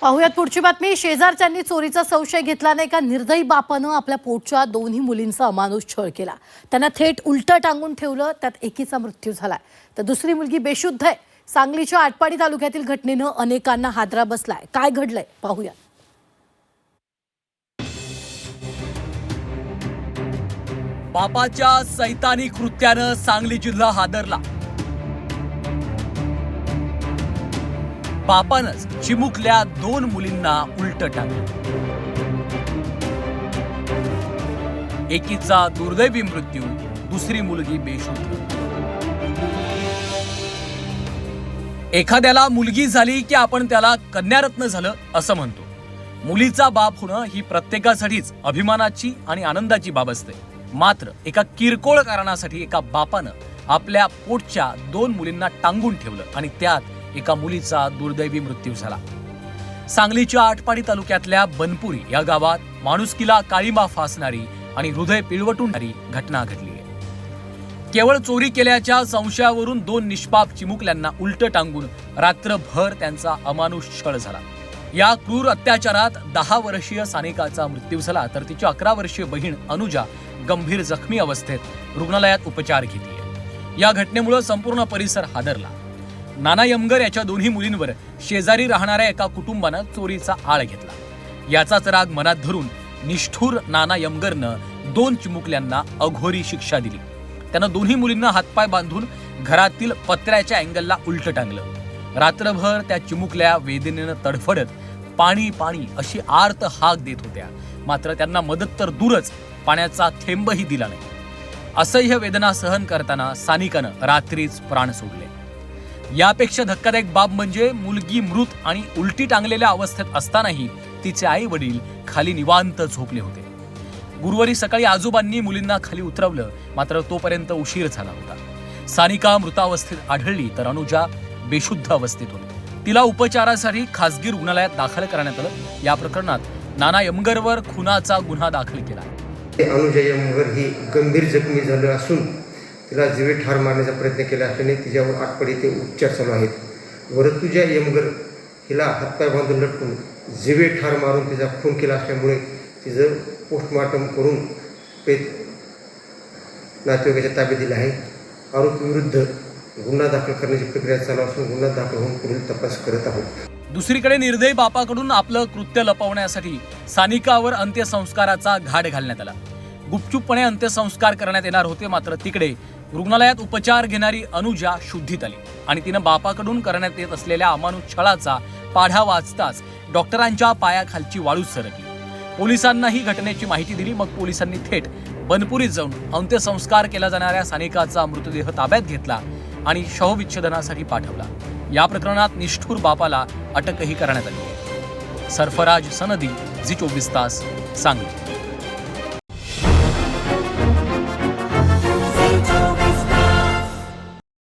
पाहुयात पुढची बातमी। शेजारच्यांनी चोरीचा संशय घेतल्याने एका निर्दयी बापानं आपल्या पोटच्या दोन्ही मुलींचा अमानुष छळ केला। त्यांना थेट उलटं टांगून ठेवलं, त्यात एकीचा मृत्यू झालाय तर दुसरी मुलगी बेशुद्ध आहे। सांगलीच्या आटपाडी तालुक्यातील घटनेनं अनेकांना हादरा बसलाय। काय घडलंय पाहुयात। बापाच्या सैतानी कृत्यानं सांगली जिल्हा हादरला। बापानंच चिमुकल्या दोन मुलींना उलट टाकलं। एकीचा दुर्दैवी मृत्यू, दुसरी मुलगी बेशुद्ध। एखाद्याला मुलगी झाली की आपण त्याला कन्यारत्न झालं असं म्हणतो। मुलीचा बाप होणं ही प्रत्येकासाठीच अभिमानाची आणि आनंदाची बाब असते। मात्र एका किरकोळ कारणासाठी एका बापानं आपल्या पोटच्या दोन मुलींना टांगून ठेवलं आणि त्यात एका मुलीचा दुर्दैवी मृत्यू झाला। सांगलीच्या आटपाडी तालुक्यातल्या बनपुरी या गावात माणुसकीला काळीमा फासणारी आणि हृदय पिळवटूनणारी घटना घडली आहे। केवळ चोरी केल्याच्या संशयावरून दोन निष्पाप चिमुकल्यांना उलट टांगून रात्रभर त्यांचा अमानुष छळ झाला। या क्रूर अत्याचारात 10 वर्षीय सानिकाचा मृत्यू झाला तर तिची 11 वर्षीय बहीण अनुजा गंभीर जखमी अवस्थेत रुग्णालयात उपचार घेतेय। या घटनेमुळे संपूर्ण परिसर हादरला। नाना यमगर याच्या दोन्ही मुलींवर शेजारी राहणाऱ्या एका कुटुंबानं चोरीचा आळ घेतला। याचाच राग मनात धरून निष्ठुर नाना यमगरनं दोन चिमुकल्यांना अघोरी शिक्षा दिली। त्यानं दोन्ही मुलींना हातपाय बांधून घरातील पत्र्याच्या अँगलला उलट टांगलं। रात्रभर त्या चिमुकल्या वेदनेनं तडफडत पाणी पाणी अशी आर्त हाक देत होत्या। मात्र त्यांना मदत तर दूरच पाण्याचा थेंबही दिला नाही। असह्य वेदना सहन करताना सानिकानं रात्रीच प्राण सोडले। यापेक्षा धक्कादायक बाब म्हणजे मुलगी मृत आणि उलटी टांगलेल्या अवस्थेत असतानाही तिचे आई वडील खाली निवांत झोपले होते। गुरुवारी सकाळी आजोबांनी मुलींना खाली उतरवलं, मात्र तोपर्यंत उशीर झाला होता। सानिका मृतावस्थेत आढळली तर अनुजा बेशुद्ध अवस्थेत होती। तिला उपचारासाठी खासगी रुग्णालयात दाखल करण्यात आलं। या प्रकरणात नाना यमगरवर खुनाचा गुन्हा दाखल केला। अनुजा यमगर ही गंभीर जखमी झाली असून तिला जीवे ठार मारण्याचा प्रयत्न केला असल्याने तिच्यावर आटपाडी ते उपचार चालू आहेत। ऋतुजा यमगर हिला हातपाय बांधून लटकून जीवे ठार मारून तिचा खून केला असल्यामुळे तिचं पोस्टमॉर्टम करून प्रेत नातेवाईकाच्या ताब्यात दिले आहे। आरोपीविरुद्ध गुन्हा दाखल करण्याची प्रक्रिया चालू असून गुन्हा दाखल होऊन पुढील तपास करत आहोत। दुसरीकडे निर्दयी बापाकडून आपलं कृत्य लपवण्यासाठी सानिकावर अंत्यसंस्काराचा घाट घालण्यात आला। गुपचूपपणे अंत्यसंस्कार करण्यात येणार होते, मात्र तिकडे रुग्णालयात उपचार घेणारी अनुजा शुद्धीत आली आणि तिनं बापाकडून करण्यात येत असलेल्या अमानुष छळाचा पाढा वाचताच डॉक्टरांच्या पायाखालची वाळू सरकली। पोलिसांना ही घटनेची माहिती दिली। मग पोलिसांनी थेट बनपुरीत जाऊन अंत्यसंस्कार केला जाणाऱ्या सानिकाचा मृतदेह ताब्यात घेतला आणि शवविच्छेदनासाठी पाठवला। या प्रकरणात निष्ठुर बापाला अटकही करण्यात आली आहे। सरफराज सनदी, झी 24 तास, सांगली।